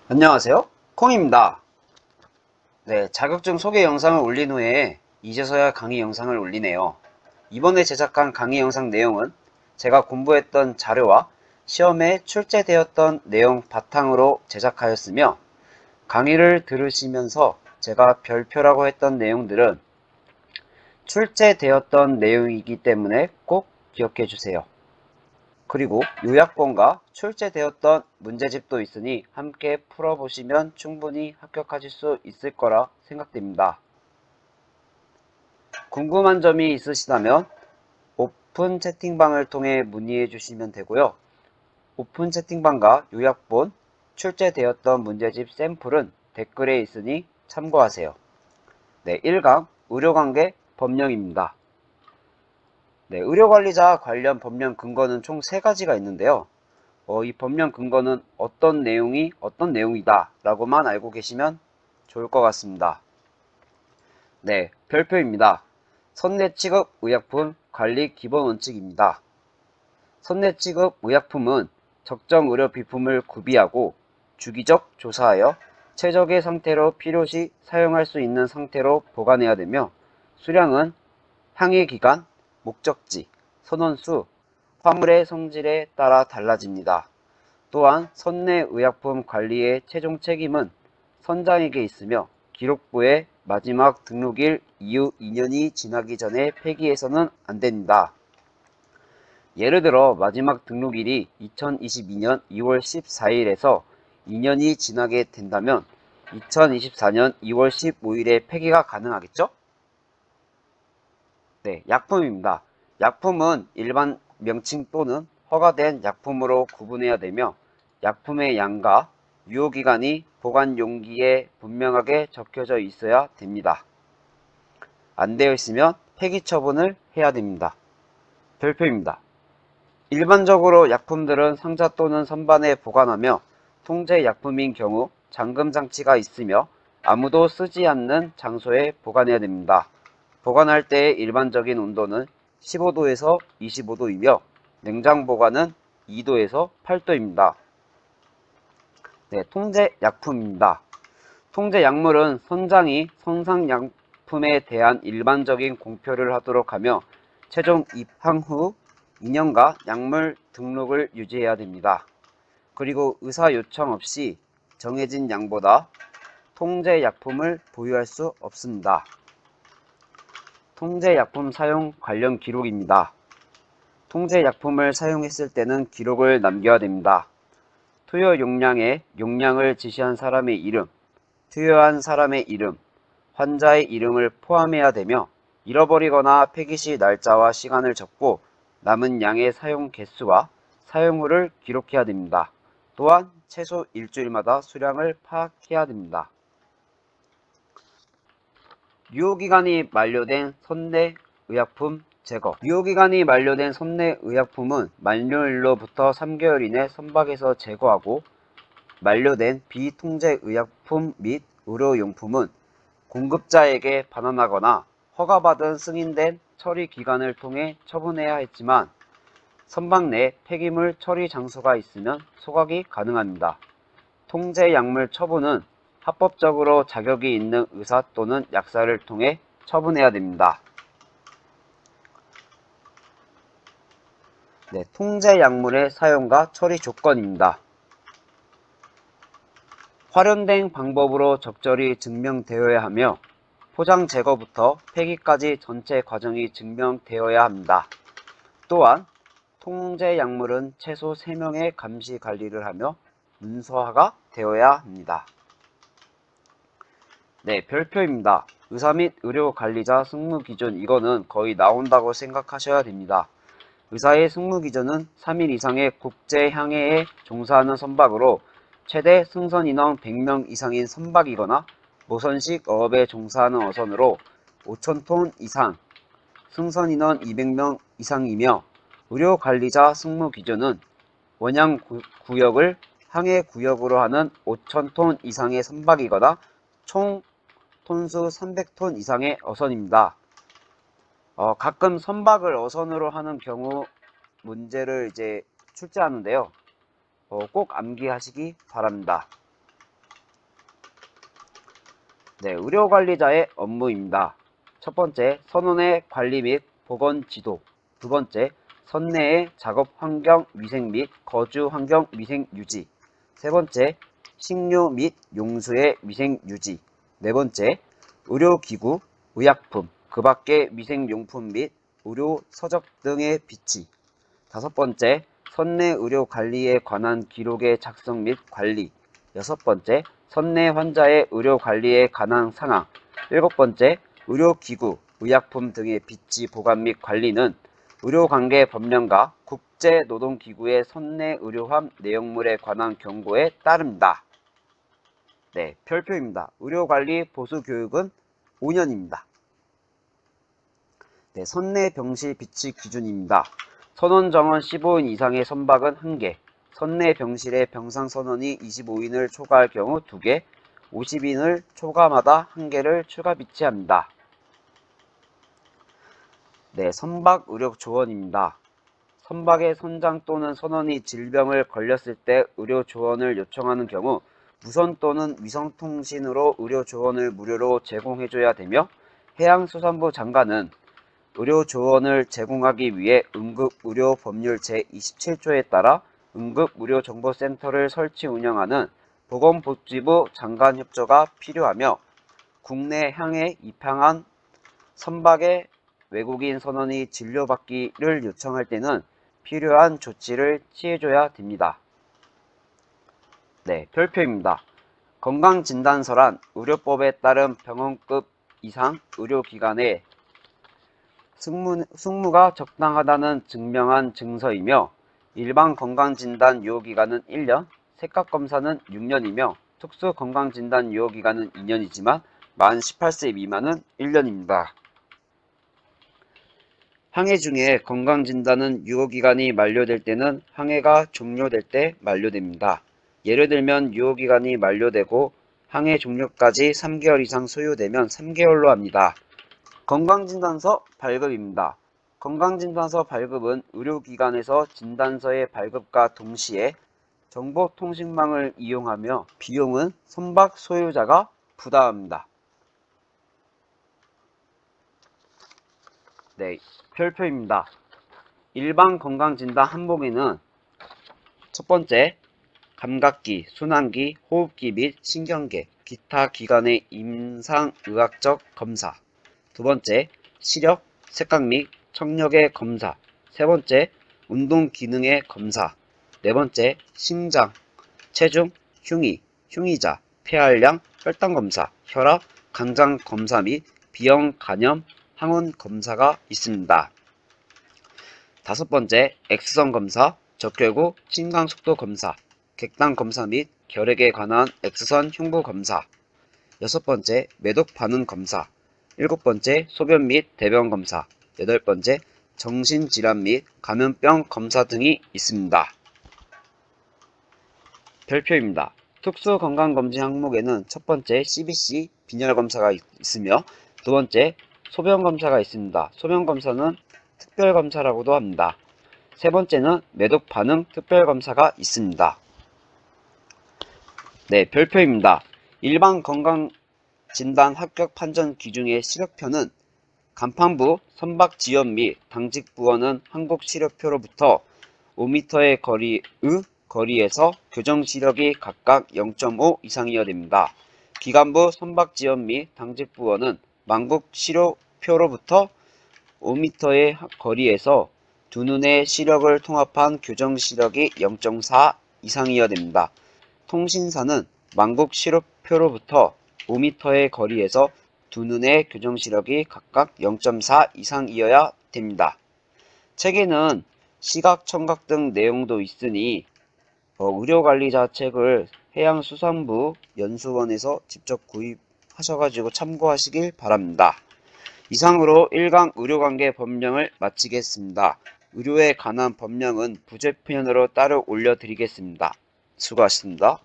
안녕하세요, 콩입니다. 네, 자격증 소개 영상을 올린 후에 이제서야 강의 영상을 올리네요. 이번에 제작한 강의 영상 내용은 제가 공부했던 자료와 시험에 출제되었던 내용 바탕으로 제작하였으며, 강의를 들으시면서 제가 별표라고 했던 내용들은 출제되었던 내용이기 때문에 꼭 기억해 주세요. 그리고 요약본과 출제되었던 문제집도 있으니 함께 풀어보시면 충분히 합격하실 수 있을 거라 생각됩니다. 궁금한 점이 있으시다면 오픈 채팅방을 통해 문의해 주시면 되고요. 오픈 채팅방과 요약본, 출제되었던 문제집 샘플은 댓글에 있으니 참고하세요. 네, 1강 의료관계 법령입니다. 네, 의료관리자 관련 법령 근거는 총 3가지가 있는데요. 이 법령 근거는 어떤 내용이다 라고만 알고 계시면 좋을 것 같습니다. 네, 별표입니다. 선내 취급 의약품 관리 기본 원칙입니다. 선내 취급 의약품은 적정 의료 비품을 구비하고 주기적 조사하여 최적의 상태로 필요시 사용할 수 있는 상태로 보관해야 되며, 수량은 항해 기간, 목적지, 선원수, 화물의 성질에 따라 달라집니다. 또한 선내 의약품 관리의 최종 책임은 선장에게 있으며, 기록부의 마지막 등록일 이후 2년이 지나기 전에 폐기해서는 안 됩니다. 예를 들어 마지막 등록일이 2022년 2월 14일에서 2년이 지나게 된다면 2024년 2월 15일에 폐기가 가능하겠죠? 네, 약품입니다. 약품은 일반 명칭 또는 허가된 약품으로 구분해야 되며, 약품의 양과 유효기간이 보관 용기에 분명하게 적혀져 있어야 됩니다. 안 되어 있으면 폐기 처분을 해야 됩니다. 별표입니다. 일반적으로 약품들은 상자 또는 선반에 보관하며, 통제 약품인 경우 잠금 장치가 있으며 아무도 쓰지 않는 장소에 보관해야 됩니다. 보관할 때의 일반적인 온도는 15도에서 25도이며 냉장 보관은 2도에서 8도입니다. 네, 통제 약품입니다. 통제 약물은 선장이 선상 약품에 대한 일반적인 공표를 하도록 하며, 최종 입항 후 2년간 약물 등록을 유지해야 됩니다. 그리고 의사 요청 없이 정해진 양보다 통제 약품을 보유할 수 없습니다. 통제 약품 사용 관련 기록입니다. 통제 약품을 사용했을 때는 기록을 남겨야 됩니다. 투여 용량에 용량을 지시한 사람의 이름, 투여한 사람의 이름, 환자의 이름을 포함해야 되며, 잃어버리거나 폐기 시 날짜와 시간을 적고 남은 양의 사용 개수와 사용후를 기록해야 됩니다. 또한 최소 일주일마다 수량을 파악해야 됩니다. 유효기간이 만료된 선내 의약품 제거. 유효기간이 만료된 선내 의약품은 만료일로부터 3개월 이내 선박에서 제거하고, 만료된 비통제 의약품 및 의료용품은 공급자에게 반환하거나 허가받은 승인된 처리 기관을 통해 처분해야 했지만, 선박 내 폐기물 처리 장소가 있으면 소각이 가능합니다. 통제 약물 처분은 합법적으로 자격이 있는 의사 또는 약사를 통해 처분해야 됩니다. 네, 통제 약물의 사용과 처리 조건입니다. 활용된 방법으로 적절히 증명되어야 하며, 포장 제거부터 폐기까지 전체 과정이 증명되어야 합니다. 또한 통제 약물은 최소 3명의 감시 관리를 하며 문서화가 되어야 합니다. 네, 별표입니다. 의사 및 의료관리자 승무기준, 이거는 거의 나온다고 생각하셔야 됩니다. 의사의 승무기준은 3일 이상의 국제항해에 종사하는 선박으로 최대 승선인원 100명 이상인 선박이거나 모선식 어업에 종사하는 어선으로 5,000톤 이상, 승선인원 200명 이상이며, 의료관리자 승무기준은 원양구역을 항해구역으로 하는 5,000톤 이상의 선박이거나 총 톤수 300톤 이상의 어선입니다. 가끔 선박을 어선으로 하는 경우 문제를 출제하는데요. 꼭 암기하시기 바랍니다. 네, 의료관리자의 업무입니다. 첫 번째, 선원의 관리 및 보건 지도. 두 번째, 선내의 작업 환경 위생 및 거주 환경 위생 유지. 세 번째, 식료 및 용수의 위생 유지. 네 번째, 의료기구, 의약품, 그 밖의 위생용품 및 의료 서적 등의 비치. 다섯 번째, 선내 의료 관리에 관한 기록의 작성 및 관리. 여섯 번째, 선내 환자의 의료 관리에 관한 상황. 일곱 번째, 의료기구, 의약품 등의 비치 보관 및 관리는 의료관계 법령과 국제노동기구의 선내 의료함 내용물에 관한 경고에 따릅니다. 네, 별표입니다. 의료관리 보수교육은 5년입니다. 네, 선내 병실 비치 기준입니다. 선원 정원 15인 이상의 선박은 1개, 선내 병실에 병상 선원이 25인을 초과할 경우 2개, 50인을 초과마다 1개를 추가 비치합니다. 네, 선박 의료 조언입니다. 선박의 선장 또는 선원이 질병을 걸렸을 때 의료 조언을 요청하는 경우 무선 또는 위성통신으로 의료 조언을 무료로 제공해줘야 되며, 해양수산부 장관은 의료 조언을 제공하기 위해 응급의료법률 제27조에 따라 응급의료정보센터를 설치 운영하는 보건복지부 장관 협조가 필요하며, 국내 향해 입항한 선박의 외국인 선원이 진료받기를 요청할 때는 필요한 조치를 취해줘야 됩니다. 네, 별표입니다. 건강진단서란 의료법에 따른 병원급 이상 의료기관의 승무가 적당하다는 증명한 증서이며, 일반 건강진단 유효기간은 1년, 색각검사는 6년이며 특수건강진단 유효기간은 2년이지만 만 18세 미만은 1년입니다. 항해 중에 건강진단은 유효기간이 만료될 때는 항해가 종료될 때 만료됩니다. 예를 들면 유효기간이 만료되고 항해 종료까지 3개월 이상 소요되면 3개월로 합니다. 건강진단서 발급입니다. 건강진단서 발급은 의료기관에서 진단서의 발급과 동시에 정보통신망을 이용하며 비용은 선박 소유자가 부담합니다. 네, 별표입니다. 일반 건강진단 항목에는 첫 번째, 감각기, 순환기, 호흡기 및 신경계, 기타 기관의 임상의학적 검사. 두 번째, 시력, 색각 및 청력의 검사. 세 번째, 운동 기능의 검사. 네 번째, 심장, 체중, 흉의, 흉의자, 폐활량, 혈당 검사, 혈압, 간장 검사 및 비형 간염, 항원 검사가 있습니다. 다섯 번째, X선 검사, 적혈구, 심강속도 검사, 객당 검사 및 결핵에 관한 X선 흉부 검사. 여섯 번째, 매독 반응 검사. 일곱 번째, 소변 및 대변 검사. 여덟 번째, 정신질환 및 감염병 검사 등이 있습니다. 별표입니다. 특수건강검진 항목에는 첫 번째, CBC 빈혈검사가 있으며 두 번째, 소변검사가 있습니다. 소변검사는 특별검사라고도 합니다. 세 번째는 매독 반응 특별검사가 있습니다. 네, 별표입니다. 일반 건강진단 합격 판정 기준의 시력표는 간판부, 선박 지연 및 당직 부원은 한국 시력표로부터 5m의 거리에서 교정 시력이 각각 0.5 이상이어야 됩니다. 기관부, 선박 지연 및 당직 부원은 만국 시력표로부터 5m의 거리에서 두 눈의 시력을 통합한 교정 시력이 0.4 이상이어야 됩니다. 통신사는 만국 시력표로부터 5m의 거리에서 두 눈의 교정 시력이 각각 0.4 이상이어야 됩니다. 책에는 시각, 청각 등 내용도 있으니 의료관리자 책을 해양수산부 연수원에서 직접 구입하셔가지고 참고하시길 바랍니다. 이상으로 1강 의료관계 법령을 마치겠습니다. 의료에 관한 법령은 부제편으로 따로 올려드리겠습니다. 수고하셨습니다.